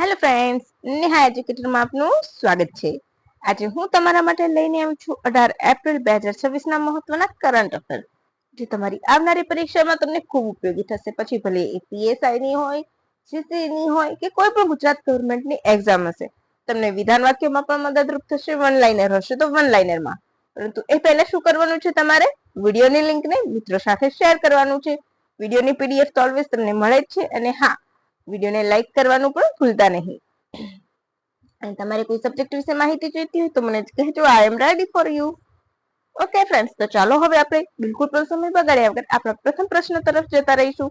Hello friends, Neha એજ્યુકેટરમાં આપનું સ્વાગત છે। આજે હું તમારા માટે લઈને આવી છું 18 એપ્રિલ 2026 ના મહત્વના કરંટ અફેર, જે તમારી આવનારી પરીક્ષામાં તમને ખૂબ ઉપયોગી થશે। પછી ભલે એ પીએસઆઈ ની હોય, જીસી ની હોય કે કોઈ પણ ગુજરાત ગવર્મેન્ટની એક્ઝામ હશે, તમને વિધાન વાક્યમાં પણ મદદરૂપ થશે। વન લાઇનર હશે તો વન લાઇનરમાં, પરંતુ એ પહેલા શું કરવાનું છે, તમારે વિડીયોની લિંકને મિત્રો સાથે શેર કરવાનું છે। વિડીયોની પીડીએફ તો ઓલવેઝ તમને મળે જ છે, અને હા, વિડીયોને લાઈક કરવાનું પણ ભૂલતા નહીં। અને તમારે કોઈ સબ્જેક્ટ વિશે માહિતી જોઈતી હોય તો મને કહેજો, I am ready for you. Okay friends, તો ચાલો હવે આપણે બિલકુલ પણ સમય બગાડ્યા વગર આપણા પ્રથમ પ્રશ્ન તરફ જતા રહીશું।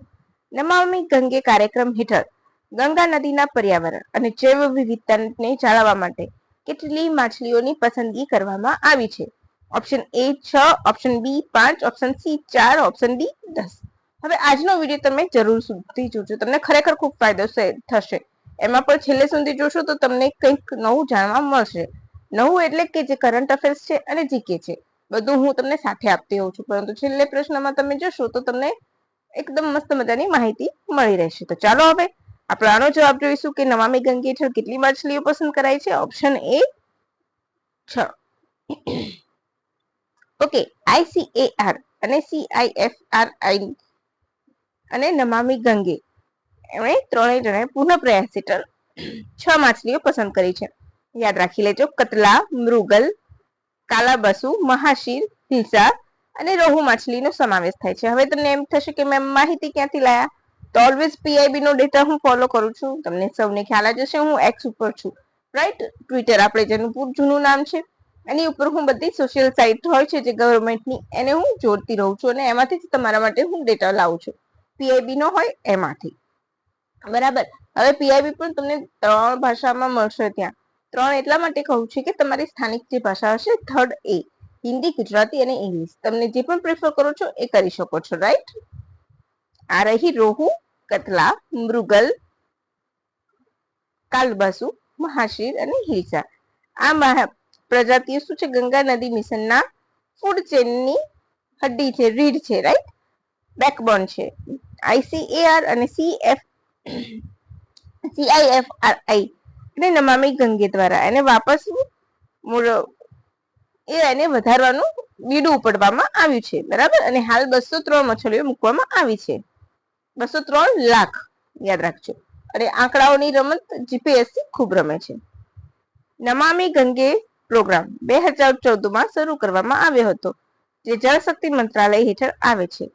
નમામિ ગંગે કાર્યક્રમ હેઠળ ગંગા નદીના પર્યાવરણ અને જૈવ વિવિધતાને જાળવવા માટે કેટલી માછલીઓની પસંદગી કરવામાં આવી છે? Option A 6, option B 5, option C 4, option D 10। હવે આજનો વિડીયો તમે જરૂર સુધી જોજો, તમને ખરેખર ખૂબ ફાયદો થશે। એમાં પણ છેલ્લે સુધી જોશો તો તમને કંઈક નવું જાણવા મળશે। નવું એટલે કે જે કરંટ અફેર્સ છે અને જીકે છે, બધું હું તમને સાથે આપતી હોઉં છું, પરંતુ છેલ્લે પ્રશ્નમાં તમે જશો તો તમને એકદમ મસ્ત મજાની માહિતી મળી રહેશે। તો ચાલો હવે આપણે આનો જવાબ જોઈશું કે નમામિ ગંગે હેઠળ કેટલી માછલીઓ પસંદ કરાય છે। Option A 6। ઓકે, આઈસીએઆર અને સીઆઈએફઆરઆઈ અને નમામિ ગંગે એમણે ત્રણેય જણાએ પુનઃ પ્રયાસ હેઠળ 6 માછલીઓ પસંદ કરી છે। યાદ રાખી લેજો, કતલા, મૃગલ, કાલાબસુ, મહાશીર, હિલ્સા અને રોહુ માછલીનો સમાવેશ થાય છે। હવે તમને એમ થશે કે મેમ માહિતી ક્યાંથી લાયા? તો ઓલવેઝ પીઆઈબી નો ડેટા હું ફોલો કરું છું, તમને સૌને ખ્યાલ જ હશે, હું એક્સ ઉપર છું, રાઈટ? ટ્વિટર આપણે જેનું જૂનું નામ છે, એની ઉપર હું બધી સોશિયલ સાઇટ હોય છે જે ગવર્મેન્ટની, એને હું જોડતી રહું છું, અને એમાંથી જ તમારા માટે હું ડેટા લાવું છું, પીઆઈબી નો હોય એમાંથી, બરાબર? હવે પીઆઈબી પણ તમને 3 ભાષામાં મળશે। ત્યાં 3 એટલા માટે કહું છું કે તમારી સ્થાનિક જે ભાષા હશે, થર્ડ એ હિન્દી, ગુજરાતી અને ઇંગ્લિશ, તમને જે પણ પ્રેફર કરો છો એ કરી શકો છો, રાઈટ? આ રહી રોહુ, કતલા, મૃગલ, કાલબાસુ, મહાશીર અને હિલ્સા। આ પ્રજાતિઓ શું છે? ગંગા નદી મિશનના ફૂડ ચેનની હડ્ડી છે, રીઢ છે, રાઈટ? બેકબોન છે। આઈસીએઆર અને સીઆઈએફઆરઆઈ અને નમામિ ગંગે દ્વારા એને વાપસ એને વધારવાનું બીડું ઉપડવામાં આવ્યું છે, બરાબર? અને હાલ 203 મછલીઓ મૂકવામાં આવી છે, 203 લાખ, યાદ રાખજો। અને આંકડાઓની રમત જીપીએસસી ખૂબ રમે છે। નમામિ ગંગે પ્રોગ્રામ 2014 માં શરૂ કરવામાં આવ્યો હતો, જે જળ શક્તિ મંત્રાલય હેઠળ આવે છે।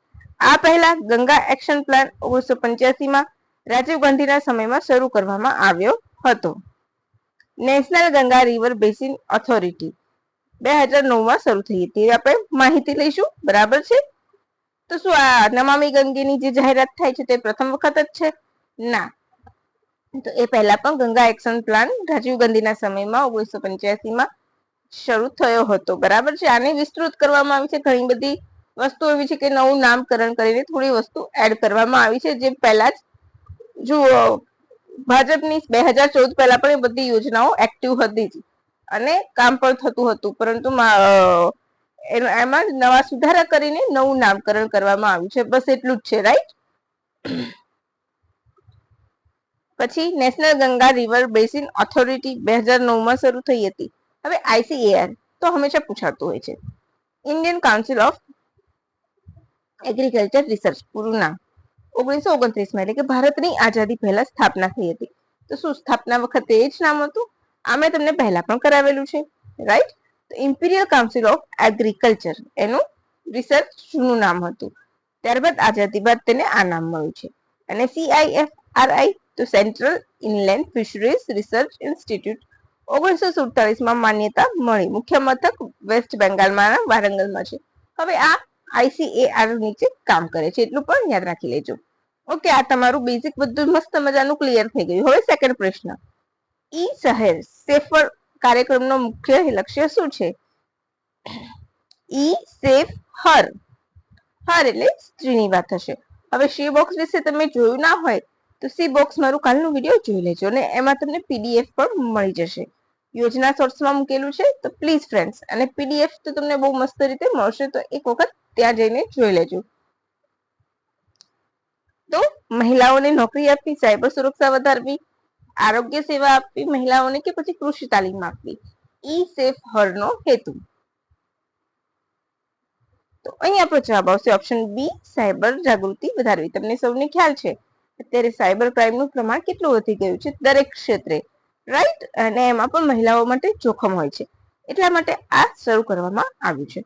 આ પહેલા ગંગા એક્શન પ્લાન 1985 માં રાજીવ ગાંધીના સમયમાં શરૂ કરવામાં આવ્યો હતો। National Ganga river basin authority 2009 માં શરૂ થઈ હતી, આપણે માહિતી લઈશું, બરાબર છે? તો શું આ નમામિ ગંગેની જે જાહેરાત થાય છે તે પ્રથમ વખત જ છે? ના, તો એ પહેલા પણ ગંગા એક્શન પ્લાન રાજીવ ગાંધીના સમયમાં 1985 માં શરૂ થયો હતો, બરાબર છે? આને વિસ્તૃત કરવામાં આવી છે, ઘણી બધી વસ્તુ એવી છે કે નવું નામકરણ કરીને થોડી વસ્તુ એડ કરવામાં આવી છે, જે પહેલા જ જો ભાજપની 2014 પહેલા પણ એ બધી યોજનાઓ એક્ટિવ હતી જ, અને કામ પણ થતું હતું, પરંતુ એમાં નવા સુધારા કરીને નવું નામકરણ કરવામાં આવ્યું છે, બસ એટલું જ છે, રાઈટ? પછી national Ganga river basin authority 2009 માં શરૂ થઈ હતી। હવે આઈસીએઆર તો હંમેશા પૂછાતું હોય છે, Indian council of agriculture research, પૂરું નામ 1929 માં, એટલે કે ભારતની આઝાદી પહેલા સ્થાપના થઈ હતી। તો શું સ્થાપના વખતે એ જ નામ હતું? આ મેં તમને પહેલા પણ કરાવેલું છે, રાઈટ? તો ઇમ્પિરિયલ કાઉન્સિલ ઓફ એગ્રીકલ્ચર એનું રિસર્ચ જૂનું નામ હતું, ત્યારબાદ આઝાદી બાદ તેને આ નામ મળ્યું છે। અને સીઆઈએફઆરઆઈ તો central inland fisheries research institute 1947 માં માન્યતા મળી, મુખ્ય મથક વેસ્ટ બેંગાલમાં વારંગલમાં છે। હવે આ આઈસીએઆર નીચે કામ કરે છે, એટલું પણ યાદ રાખી લેજો। ઓકે, આ તમારું બેઝિક બધું મસ્ત મજાનું ક્લિયર થઈ ગયું। હવે સેકન્ડ પ્રશ્ન, ઈ શહેર સેફર કાર્યક્રમનો મુખ્ય લક્ષ્ય શું છે? ઈ સેફ હર, હર એટલે સ્ત્રીની વાત હશે। હવે સી બોક્સ વિશે તમે જોયું ના હોય તો સી બોક્સ મારું કાલનું વિડીયો જોઈ લેજો, અને એમાં તમને પીડીએફ પણ મળી જશે, યોજના શોર્ટ્સમાં મૂકેલું છે, તો પ્લીઝ ફ્રેન્ડ્સ, અને પીડીએફ તો તમને બહુ મસ્ત રીતે મળશે, તો એક વખત ત્યાં જઈને જોઈ લેજો। તો મહિલાઓને નોકરી આપવી, સાયબર સુરક્ષા વધારવી, આરોગ્ય સેવા આપવી મહિલાઓને કે પછી કૃષિ તાલીમ આપવી? ઈ સેફ હર નો હેતુ. તો અહીં આપણો જવાબ આવશે ઓપ્શન બી, સાયબર જાગૃતિ વધારવી. તમને સૌને ખ્યાલ છે અત્યારે સાયબર ક્રાઇમનું પ્રમાણ કેટલું વધી ગયું છે દરેક ક્ષેત્રે, રાઈટ? અને એમાં પણ મહિલાઓ માટે જોખમ હોય છે, એટલા માટે આ શરૂ કરવામાં આવ્યું છે.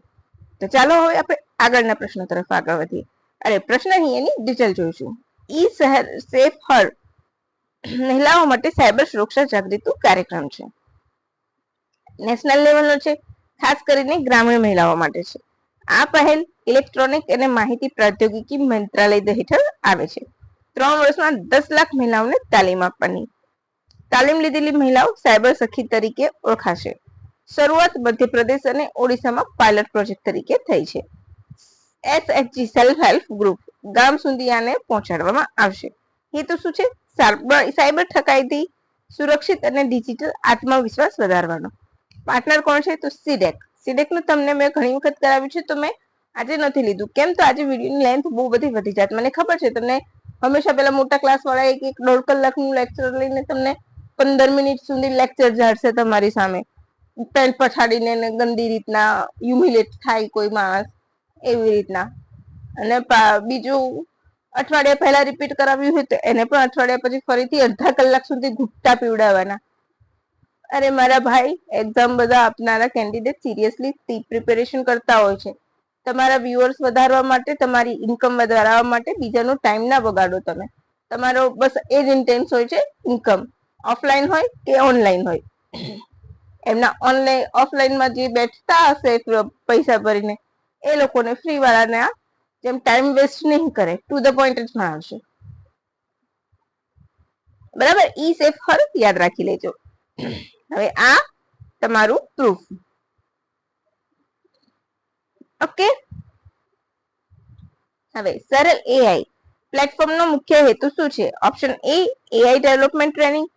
તો ચાલો હવે આપણે આગળના પ્રશ્નો તરફ આગળ વધીએ. અરે પ્રશ્ન નહીં, એની ડિટેલ જોઈશું. ઈ શહેર સેફ હર મહિલાઓ માટે સાયબર સુરક્ષા જાગૃતિ કાર્યક્રમ છે. નેશનલ લેવલનો છે, ખાસ કરીને ગ્રામીણ મહિલાઓ માટે છે. આ પહેલ ઇલેક્ટ્રોનિક અને માહિતી પ્રૌદ્યોગિકી મંત્રાલય હેઠળ આવે છે. 3 વર્ષમાં 10 લાખ મહિલાઓને તાલીમ આપવાની. તાલીમ લીધેલી મહિલાઓ સાયબર સખી તરીકે ઓળખાશે. શરૂઆત મધ્યપ્રદેશ અને ઓડિશામાં પાયલટ પ્રોજેક્ટ તરીકે થઈ છે. SHG સેલ્ફ હેલ્પ ગ્રુપ ગામ સુધી આને પહોંચાડવામાં આવશે. હેતુ શું છે? સાયબર ઠકાઈથી સુરક્ષિત અને ડિજિટલ આત્મવિશ્વાસ વધારવાનો. પાર્ટનર કોણ છે? તો સીડેક. સીડેક નું તમને મેં ઘણી વખત કરાવ્યું છે, તો મેં આજે નથી લીધું. કેમ? તો આજે વિડીયોની લેન્થ બહુ બધી વધી જાત. મને ખબર છે તમને હંમેશા પેલા મોટા ક્લાસ વાળા 1-1.5 કલાકનું લેક્ચર લઈને તમને 15 મિનિટ સુધી લેક્ચર ઝાડશે તમારી સામે, પેન્ટ પછાડીને ગંદી રીતના હ્યુમિલેટ થાય કોઈ માણસ, એવી રીતના. અને બીજું અઠવાડિયા પહેલા રિપીટ કરાવ્યું હોય તો એને પણ અઠવાડિયા પછી ફરીથી અડધા કલાક સુધી ઘૂંટતા પીવડાવવાના. અરે મારા ભાઈ, એક્ઝામ બધા આપનારા કેન્ડિડેટ સિરિયસલી પ્રિપેરેશન કરતા હોય છે. તમારા વ્યુઅર્સ વધારવા માટે, તમારી ઇન્કમ વધારવા માટે બીજાનો ટાઈમ ના બગાડો તમે. તમારો બસ એ જ ઇન્ટેન્સ હોય છે, ઇન્કમ ઓફલાઈન હોય કે ઓનલાઈન હોય. એમના ઓનલાઈન ઓફલાઈનમાં જે બેઠતા હશે પૈસા ભરીને, એ લોકોને ફ્રી વાળાને જેમ ટાઈમ વેસ્ટ નહીં કરે, ટુ ધ પોઈન્ટ જ ભણાવશે. બરાબર? ઈ સેફ હર યાદ રાખી લેજો. હવે આ તમારું પ્રૂફ. ઓકે. હવે સરળ એઆઈ પ્લેટફોર્મનો મુખ્ય હેતુ શું છે? Option A, AI development training.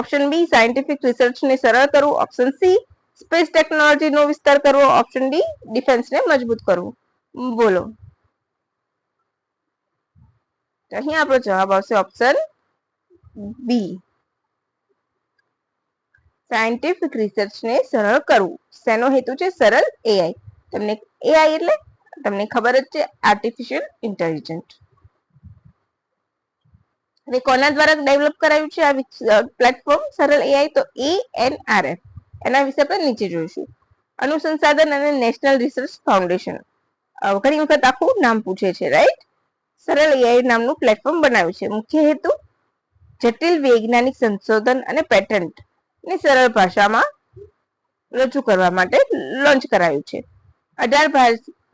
Option B, scientific રિસર્ચને સરળ કરવું. ઓપ્શન સી, સ્પેસ ટેકનોલોજીનો વિસ્તાર કરવો. ઓપ્શન ડી, ડિફેન્સને મજબૂત કરવું. બોલો. અહીં આપણો જવાબ આવશે ઓપ્શન બી, સાયન્ટિફિક રિસર્ચને સરળ કરવું. શેનો હેતુ છે? સરળ એઆઈ. તમને એઆઈ એટલે તમને ખબર જ છે, આર્ટિફિશિયલ ઇન્ટેલિજન્ટ. હવે કોના દ્વારા ડેવલપ કરાયું છે આ પ્લેટફોર્મ સરળ એઆઈ? તો ANRF. એના વિશે આપણે નીચે જોઈશું. અનુસંધાન અને નેશનલ રિસર્ચ ફાઉન્ડેશન. ઘણી વખત આખું નામ પૂછે છે, રાઈટ? સરળ એઆઈ નામનું પ્લેટફોર્મ બનાવ્યું છે. મુખ્ય હેતુ જટિલ વૈજ્ઞાનિક સંશોધન અને પેટન્ટ ને સરળ ભાષામાં રજૂ કરવા માટે લોન્ચ કરાયું છે. 18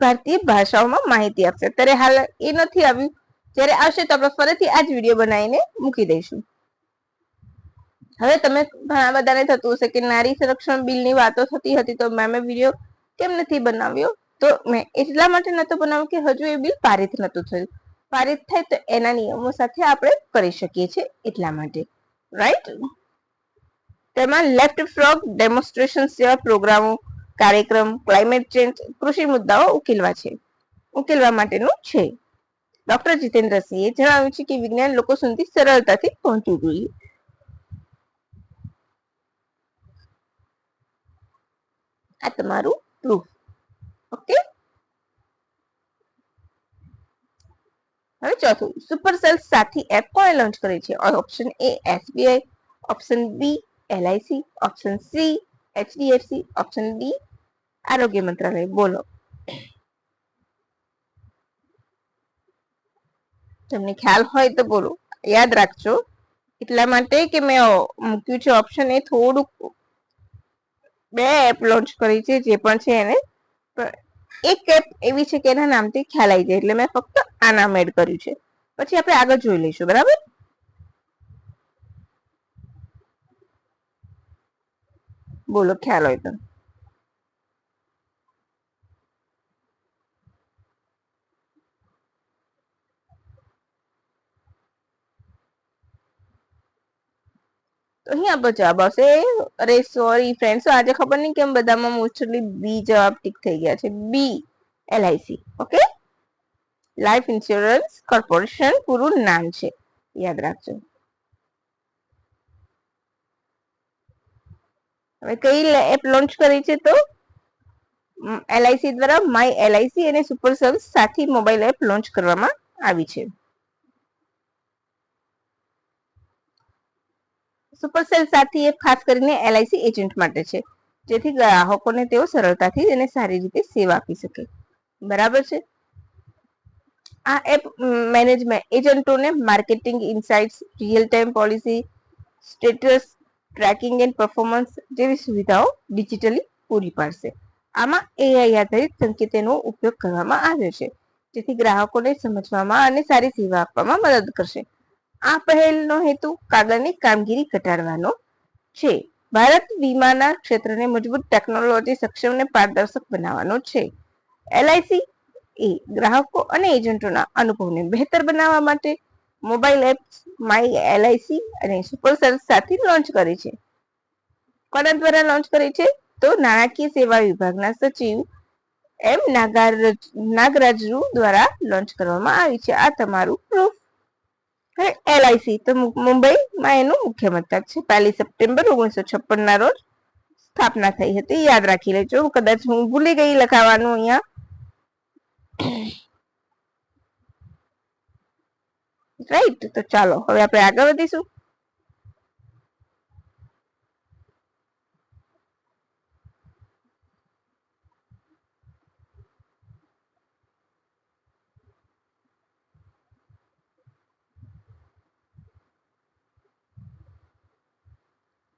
ભારતીય ભાષાઓમાં માહિતી આપશે. અત્યારે હાલ એ નથી આવ્યું, જ્યારે આવશે તો આપણે ફરીથી આ જ વિડીયો બનાવીને મૂકી દઈશું. હવે તમે ઘણા બધાને થતું હશે કે નારી સંરક્ષણ બિલની વાતો થતી હતી તો મેં વિડીયો કેમ નથી બનાવ્યો? તો મેં એટલા માટે નતો બનાવ્યો કે હજુ એ બિલ પારિત નતું થયું. પારિત થાય તો એના નિયમો સાથે આપણે કરી શકીએ છીએ, એટલા માટે, રાઈટ? તેમાં લેફ્ટ ફ્રોગ ડેમોન્સ્ટ્રેશન જેવા પ્રોગ્રામો, કાર્યક્રમ, ક્લાઇમેટ ચેન્જ, કૃષિ મુદ્દાઓ ઉકેલવા માટેનું છે. ડોક્ટર જીતેન્દ્રસિંહે જણાવ્યું છે કે વિજ્ઞાન લોકો સુધી સરળતાથી પહોંચવું જોઈએ. આ તમારું પ્રૂફ. ઓકે. હવે ચોથું, સુપરસેલ સાથી એપ કોણે લોન્ચ કરી છે? Option A, SBI. Option B, LIC. Option C, HDFC. Option D, આરોગ્ય મંત્રાલય. બોલો. તમને ખ્યાલ હોય તો બોલો. યાદ રાખજો, એટલા માટે કે મેં મૂક્યું છે ઓપ્શન એ થોડુંક, 2 એપ લોન્ચ કરી છે જે પણ છે એને, એક એપ એવી છે કે એના નામથી ખ્યાલ આવી જાય એટલે મેં ફક્ત આ નામ એડ કર્યું છે. પછી આપણે આગળ જોઈ લઈશું. બરાબર? બોલો, ખ્યાલ હોય તો. તો અહીં આપણો જવાબ આવશે, અરે સોરી ફ્રેન્ડ્સ, આજે ખબર નહીં કેમ બધામાં મોસ્ટલી બી જવાબ ટીક થઈ ગયા છે. B, LIC. Okay. Life insurance corporation પૂરું નામ છે, યાદ રાખજો. હવે કઈ એપ લોન્ચ કરી છે? તો એલઆઈસી દ્વારા માય એલઆઈસી અને સુપર સર્વિસ સાથી મોબાઈલ એપ લોન્ચ કરવામાં આવી છે. સુપર સેલ સાથી એપ ખાસ કરીને એલઆઈસી એજન્ટ માટે છે, જેથી ગ્રાહકોને તેઓ સરળતાથી અને સારી રીતે સેવા આપી શકે. બરાબર છે. આ એપ મેનેજમેન્ટ એજન્ટોને marketing insights, real time policy status tracking and performance જેવી સુવિધાઓ ડિજિટલી પૂરી પાડશે. આમાં એઆઈ આધારિત સંકેતોનો ઉપયોગ કરવામાં આવ્યો છે, જેથી ગ્રાહકોને સમજવામાં અને સારી સેવા આપવામાં મદદ કરશે. આ પહેલનો હેતુ કાગળની કામગીરી ઘટાડવાનો છે. ભારત વીમાના ક્ષેત્રને મજબૂત ટેકનોલોજી સક્ષમ અને પારદર્શક બનાવવાનો છે. એલઆઈસી એ ગ્રાહકો અને એજન્ટોના અનુભવને બહેતર બનાવવા માટે મોબાઈલ એપ્સ માય એલઆઈસી અને સુપર સર્વિસ સાથે લોન્ચ કરી છે. કોના દ્વારા લોન્ચ કરી છે? તો નાણાકીય સેવા વિભાગના સચિવ એમ નાગરાજુ દ્વારા લોન્ચ કરવામાં આવી છે. આ તમારું પ્રૂફ. હવે એલઆઈસી તો મુંબઈમાં એનું મુખ્ય મથક છે. 1 સપ્ટેમ્બર 1956 ના રોજ સ્થાપના થઈ હતી. યાદ રાખી લેજો, કદાચ હું ભૂલી ગઈ લખાવાનું અહીંયા. રાઈટ. તો ચાલો હવે આપણે આગળ વધીશું.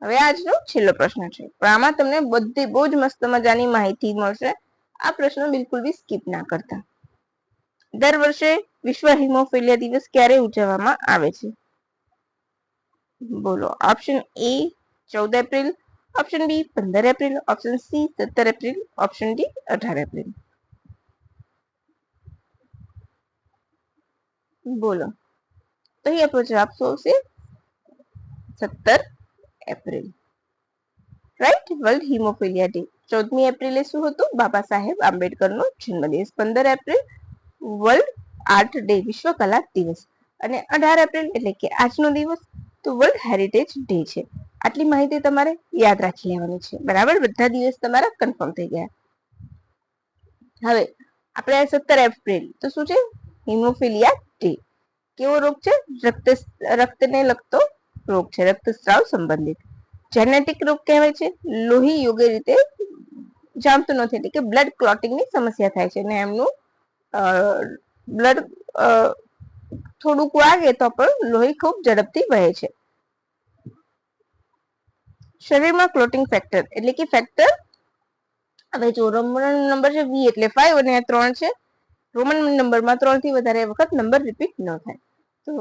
હવે આજનો છેલ્લો પ્રશ્ન છે, પણ આમાં તમને બધી બહુ જ મસ્ત મજાની માહિતી મળશે. આ પ્રશ્ન બિલકુલ બી સ્કીપ ના કરતા. દર વર્ષે વિશ્વ હિમોફિલિયા દિવસ ક્યારે ઉજવવામાં આવે છે? બોલો. Option A 14 April, option B 15 April, option C 17 April, option D 18 April. બોલો. તો અહીં આપણો જવાબ શું આવશે? 17 April. Right. World hemophilia day. 14મી એપ્રિલે શું હતું? બાબા સાહેબ આંબેડકરનો જન્મદિવસ. 15 એપ્રિલ વર્લ્ડ આર્ટ ડે, વિશ્વ કલા દિવસ. અને 18 એપ્રિલ એટલે કે આજનો દિવસ તો વર્લ્ડ હેરિટેજ ડે છે. આટલી માહિતી તમારે યાદ રાખી લેવાની છે. બરાબર. બધા દિવસ તમારા કન્ફર્મ થઈ ગયા. હવે આપણે 17 એપ્રિલ તો શું છે? Haemophilia day. કેવો રોગ છે? રક્તને લગતો રોગ છે, રક્તસ્રાવ સંબંધિત. જેનેટિક રોગ કહેવાય છે. લોહી યોગ્ય રીતે જામતું નથી, એટલે કે બ્લડ ક્લોટિંગની સમસ્યા થાય છે અને એમનું બ્લડ થોડુંક વાગે તો પણ લોહી ખૂબ ઝડપથી વહે છે. શરીરમાં ક્લોટિંગ ફેક્ટર એટલે કે ફેક્ટર, હવે જો રોમન નંબર છે વી એટલે 5 અને આ 3 છે. રોમન નંબરમાં 3 થી વધારે વખત નંબર રિપીટ ન થાય. તો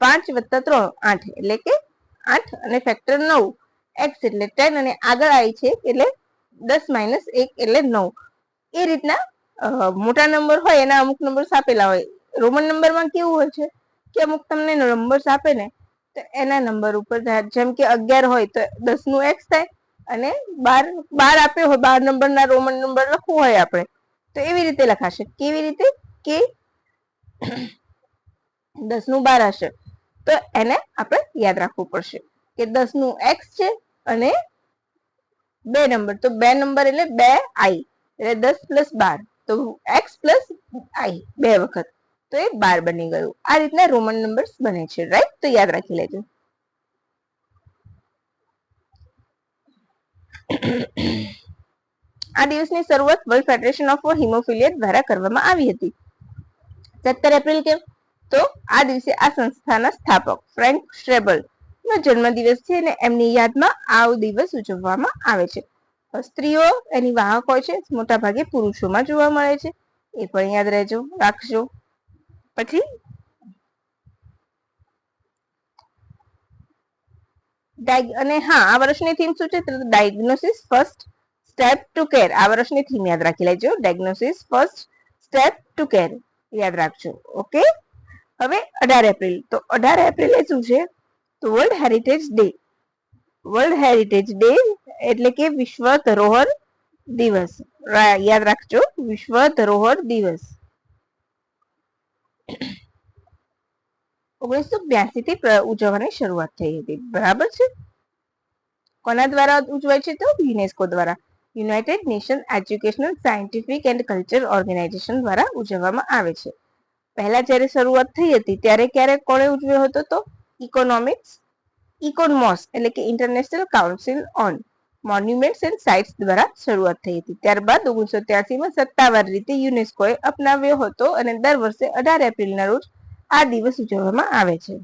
5 + 3 8 એટલે કે 8 અને ફેક્ટર 9, x એટલે 10 અને આગળ આવી છે એટલે 10 - 1 એટલે 9. એ રીતના મોટા નંબર હોય એના અમુક નંબર આપેલા હોય. રોમન નંબરમાં કેવું હોય છે કે અમુક તમને નંબર્સ આપે ને તો એના નંબર ઉપર જેમ કે 11 હોય તો 10 નું x થાય, અને 12 આપ્યો હોય, 12 નંબરના રોમન નંબર લખવું હોય આપણે તો એવી રીતે લખાશે. કેવી રીતે? કે 10 નું 12 હશે તો એને આપણે યાદ રાખવું પડશે કે 10 નું x છે અને 2 નંબર, તો 2 નંબર એટલે 2i એટલે 10 + 12 તો x + i 2 વખત તો એ 12 બની ગયું. આ રીતના રોમન નંબર્સ બને છે. રાઈટ. તો યાદ રાખી લેજો. આ દિવસની શરૂઆત વર્લ્ડ ફેડરેશન ઓફ હિમોફિલિયા દ્વારા કરવામાં આવી હતી. 17 એપ્રિલ કેમ? તો આ દિવસે આ સંસ્થાના સ્થાપક ફ્રેન્ક સ્ટ્રેબલ નો જન્મદિવસ છે અને એમની યાદમાં આ દિવસ ઉજવવામાં આવે છે. સ્ત્રીઓ એની વાહક હોય છે, મોટા ભાગે પુરુષોમાં જોવા મળે છે. એ પણ યાદ રાખજો. પછી અને હા, આ વર્ષની થીમ શું છે? Diagnosis first step to care. આ વર્ષની થીમ યાદ રાખી લેજો. Diagnosis first step to care યાદ રાખજો. ઓકે. હવે 18 એપ્રિલ. તો 18 એપ્રિલે શું છે? તો world heritage day. World heritage day એટલે કે વિશ્વ ધરોહર દિવસ. યાદ રાખજો, વિશ્વ ધરોહર દિવસ. 1982 થી ઉજવવાની શરૂઆત થઈ હતી. બરાબર છે. કોના દ્વારા ઉજવાય છે? તો યુનેસ્કો દ્વારા, united nation educational scientific and culture organisation દ્વારા ઉજવવામાં આવે છે. પહેલા જ્યારે શરૂઆત થઈ હતી ત્યારે ક્યારે કોણે ઉજવ્યો હતો? તો ઇકોનમોસ એટલે કે international council on monuments and sites દ્વારા શરૂઆત થઈ હતી. ત્યારબાદ 1983માં સત્તાવાર રીતે યુનેસ્કોએ અપનાવ્યો હતો અને દર વર્ષે 18 એપ્રિલના રોજ આ દિવસ ઉજવવામાં આવે છે.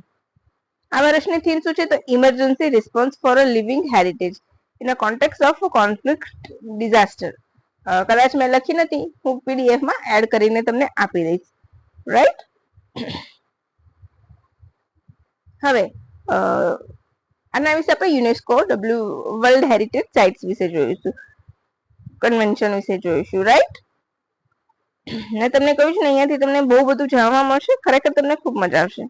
આ વર્ષની થીમ શું છે? તો emergency response for a living heritage in a context of conflict disaster. કદાચ મેં લખી નથી, હું PDF માં એડ કરીને તમને આપી દઈશ. રાઈટ. હવે આના વિશે આપણે યુનેસ્કો વર્લ્ડ હેરિટેજ સાઇટ્સ વિશે જોઈશું, કન્વેન્શન વિશે જોઈશું. રાઈટ. મેં તમને કહ્યું છે ને, અહીંયાથી તમને બહુ બધું જાણવા મળશે, ખરેખર તમને ખૂબ મજા આવશે.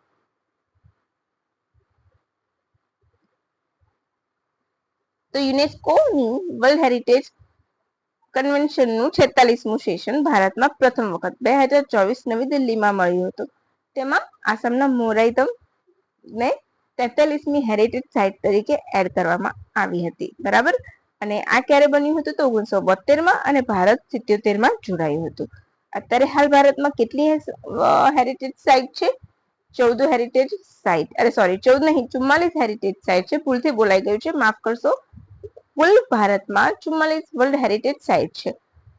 તો યુનેસ્કોની વર્લ્ડ હેરિટેજ કન્વેન્શનનું 46મું સેશન ભારતમાં પ્રથમ વખત 2024 નવી દિલ્હીમાં મળ્યું હતું. તેમાં આસામના મોરાઈતમ ને 43મી હેરિટેજ સાઇટ તરીકે એડ કરવામાં આવી હતી. બરાબર. અને આ ક્યારે બન્યું હતું? તો 1972માં, અને ભારત 77માં જોડાયું હતું. અત્યારે હાલ ભારતમાં કેટલી હેરિટેજ સાઇટ છે? 14 હેરિટેજ સાઇટ, અરે સોરી 14 નહીં, 44 હેરિટેજ સાઇટ છે. ભૂલથી બોલાઈ ગયું છે, માફ કરશો. કુલ ભારતમાં 44 વર્લ્ડ હેરિટેજ સાઇટ છે.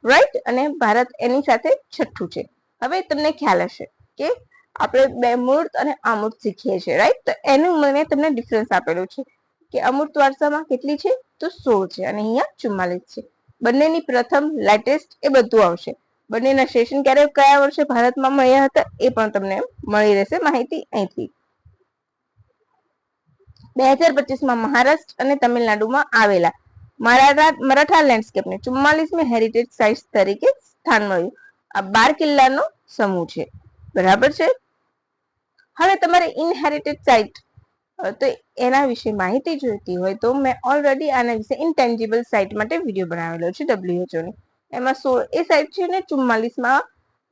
રાઈટ. અને ભારત એની સાથે છઠ્ઠું છે. હવે તમને ખ્યાલ હશે કે આપણે બે મૂર્ત અને અમૂર્ત શીખીએ છીએ. રાઈટ. તો એનું મને તમને ડિફરન્સ આપેલું છે કે અમૂર્ત વારસામાં કેટલી છે? તો 16 છે, અને અહીંયા 44 છે. બંનેની પ્રથમ, લેટેસ્ટ એ બધું આવશે. બંનેના સેશન ક્યારે કયા વર્ષે ભારતમાં મળ્યા હતા એ પણ તમને મળી રહેશે માહિતી અહીંથી. 2025માં મહારાષ્ટ્ર અને તમિલનાડુમાં આવેલા મરાઠા લેન્ડસ્કેપને 44મી હેરિટેજ સાઇટ તરીકે સ્થાન મળ્યું. આ 12 કિલ્લાનો સમૂહ છે. બરાબર છે. હવે તમારે ઇનહેરિટેજ સાઇટ તો એના વિશે માહિતી જોઈતી હોય તો મેં ઓલરેડી આના વિશે ઇન્ટેન્જિબલ સાઇટ માટે વિડીયો બનાવેલો છે WHO ની. એમાં 16 એ સાઇટ છે ને 44માં,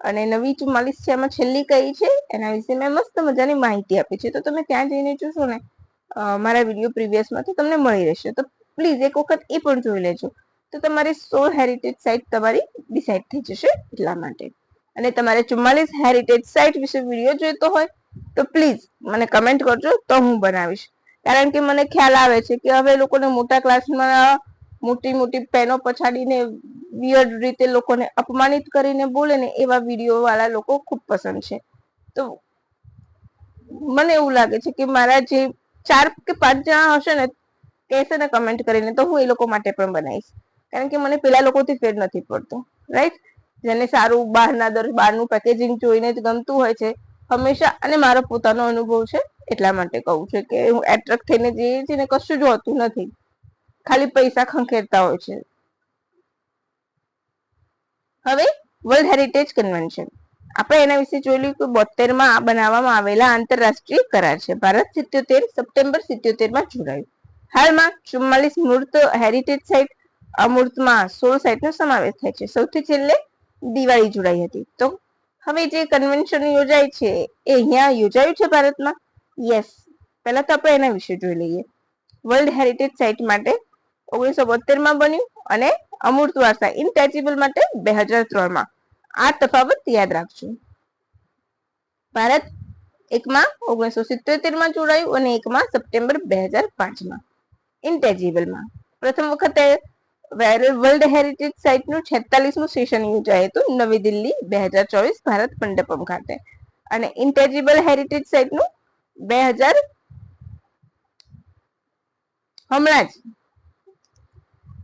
અને નવી 44 છે એમાં છેલ્લી કઈ છે એના વિશે મેં મસ્ત મજાની માહિતી આપી છે. તો તમે ત્યાં જઈને જોશો ને મારા વિડીયો પ્રીવિયસમાં, તો તમને મળી રહેશે. તો પ્લીઝ એક વખત એ પણ જોઈ લેજો. તો તમારી 16 હેરિટેજ સાઇટ તમારી ડિસાઇડ થઈ જશે એટલા માટે. અને તમારે 44 હેરિટેજ સાઇટ વિશે વિડીયો જોઈતો હોય તો પ્લીઝ મને કમેન્ટ કરજો, તો હું બનાવીશ. કારણ કે મને ખ્યાલ આવે છે કે હવે લોકોને મોટા ક્લાસમાં મોટી મોટી પેનો પછાડીને વિયર્ડ રીતે લોકોને અપમાનિત કરીને બોલે ને એવા વિડીયો વાળા લોકો ખૂબ પસંદ છે. તો મને એવું લાગે છે કે મારા જે 4 કે 5 જણા હશે ને કહેશે ને કમેન્ટ કરીને, તો હું એ લોકો માટે પણ બનાવીશ. કારણ કે મને પેલા લોકોથી ફેર નથી પડતો. રાઈટ. જેને સારું બહારનું પેકેજિંગ જોઈને જ ગમતું હોય છે હંમેશા, અને મારો પોતાનો અનુભવ છે એટલા માટે કહું છું કે હું એટ્રેક્ટ થઈને જઈએ છીએ ને કશું જ હોતું નથી, ખાલી પૈસા ખંખેરતા હોય છે. હવે વર્લ્ડ હેરિટેજ કન્વેન્શન આપણે એના વિશે જોયેલું કે 72માં બનાવવામાં આવેલા આંતરરાષ્ટ્રીય કરાર છે. ભારત 77 સપ્ટેમ્બર 77માં જોડાયું. હાલમાં 44 મૂર્ત હેરિટેજ સાઇટ, અમૂર્તમાં 16 સાઇટનો સમાવેશ થાય છે. સૌથી છેલ્લે દિવાળી જોડાઈ હતી. તો હવે જે કન્વેન્શન યોજાય છે એ અહીંયા યોજાયું છે ભારતમાં. યસ. પહેલા તો આપણે એના વિશે જોઈ લઈએ. વર્લ્ડ હેરિટેજ સાઇટ માટે 1972માં બન્યું, અને અમૂર્ત વારસા ઇનટેચેબલ માટે 2003માં. આ તફાવત યાદ રાખજો. ભારત એકમાં 1977માં જોડાયું અને એકમાં સપ્ટેમ્બર 2005માં. ઇનટેચેબલમાં પ્રથમ વખતે વર્લ્ડ હેરિટેજ સાઇટનું 46મું સેશન યોજાયું હતું નવી દિલ્હી 2024 ભારત મંડપમ ખાતે. અને ઇનટેચેબલ હેરિટેજ સાઇટનું 2000 હમણાં જ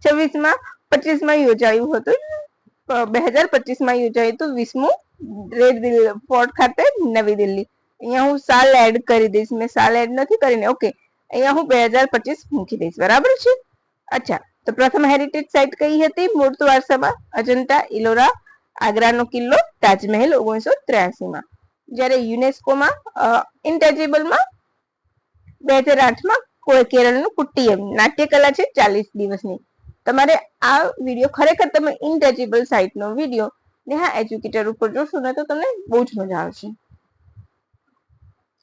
25માં યોજાયું હતું. 2025માં યોજાયું હતું 20મું રેડ ફોર્ટ ખાતે નવી દિલ્હી. અહીંયા હું સાલ એડ કરી દઈશ, મેં સાલ એડ નથી કરીને. ઓકે, અહીંયા હું 2025 મૂકી દઈશ. બરાબર છે. અચ્છા, તો પ્રથમ હેરિટેજ સાઇટ કઈ હતી મૂર્ત વારસામાં? અજંતા ઇલોરા, આગ્રાનો કિલ્લો, તાજમહેલ 1983માં. જ્યારે યુનેસ્કોમાં ઇનટેચેબલમાં 2008માં કેરળનું કુટ્ટિયમ નાટ્યકલા છે 40 દિવસની. તમારે આ વિડીયો ખરેખર તમે ઇનટેચેબલ સાઇટનો વિડીયો નેહા એજ્યુકેટર ઉપર જોશો ને તો તમને બહુ જ મજા આવશે.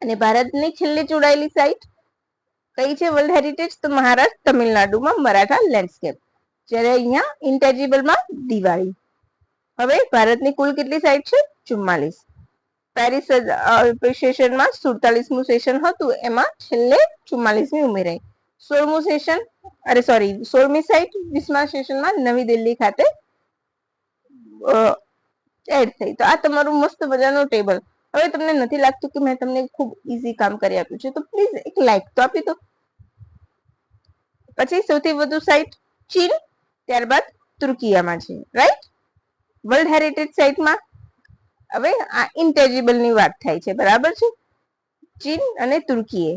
અને ભારતની છેલ્લી જોડાયેલી સાઇટ કઈ છે વર્લ્ડ હેરિટેજ? તો મહારાષ્ટ્ર, તમિલનાડુમાં મરાઠા લેન્ડસ્કેપ. જ્યારે અહીંયા ઇન્ટેજિબલમાં દિવાળી. હવે ભારતની કુલ કેટલી સાઇટ છે? 44. પેરિસ એસોસિએશનમાં 47મું સેશન હતું, એમાં છેલ્લે 44મી ઉમેરાઈ. 16મું સેશન 16મી સાઇટ 20મા સેશનમાં નવી દિલ્હી ખાતે એડ થઈ. તો આ તમારું મસ્ત મજાનું ટેબલ. હવે તમને નથી લાગતું કે મેં તમને ખૂબ ઈઝી કામ કરી આપ્યું છે? તો પ્લીઝ એક લાઈક તો આપી દો. પછી સૌથી વધુ સાઇટ ચીન, ત્યારબાદ તુર્કિયામાં છે, રાઈટ? વર્લ્ડ હેરિટેજ સાઇટમાં હવે આ ઇન્ટેજિબલ ની વાત થાય છે, બરાબર છે? ચીન અને તુર્કીએ.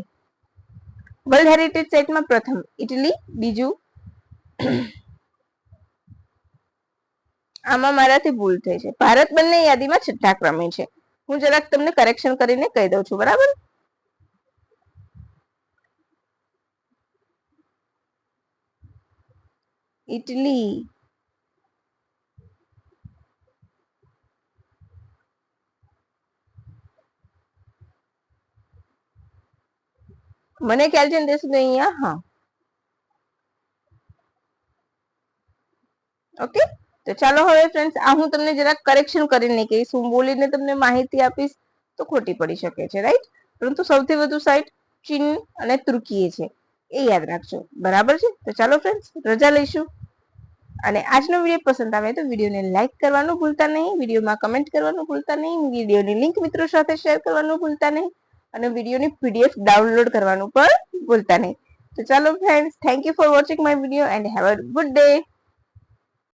વર્લ્ડ હેરિટેજ સાઇટમાં પ્રથમ ઇટલી, બીજું આમાં મારાથી ભૂલ થઈ છે. ભારત બંને યાદીમાં છઠ્ઠા ક્રમે છે. હું જરાક તમને કરેક્શન કરીને કહી દઉં છું, બરાબર? ઇટલી, મને ખ્યાલ છે ને ત્યાં સુધી અહીંયા, હા, ઓકે. તો ચાલો હવે ફ્રેન્ડ્સ, આ હું તમને જરાક કરેક્શન કરીને કહીશ. હું બોલીને તમને માહિતી આપીશ તો ખોટી પડી શકે છે, રાઈટ? પરંતુ સૌથી વધુ સાઇટ ચીન અને તુર્કીએ છે, એ યાદ રાખજો, બરાબર છે? તો ચાલો ફ્રેન્ડ્સ, રજા લઈશું. અને આજનો વિડીયો પસંદ આવે તો વિડીયોને લાઈક કરવાનું ભૂલતા નહીં, વિડીયોમાં કમેન્ટ કરવાનું ભૂલતા નહીં, વિડીયોની લિંક મિત્રો સાથે શેર કરવાનું ભૂલતા નહીં, અને વિડીયોની પીડીએફ ડાઉનલોડ કરવાનું પણ ભૂલતા નહીં. તો ચાલો friends, thank you for watching my video and have a good day.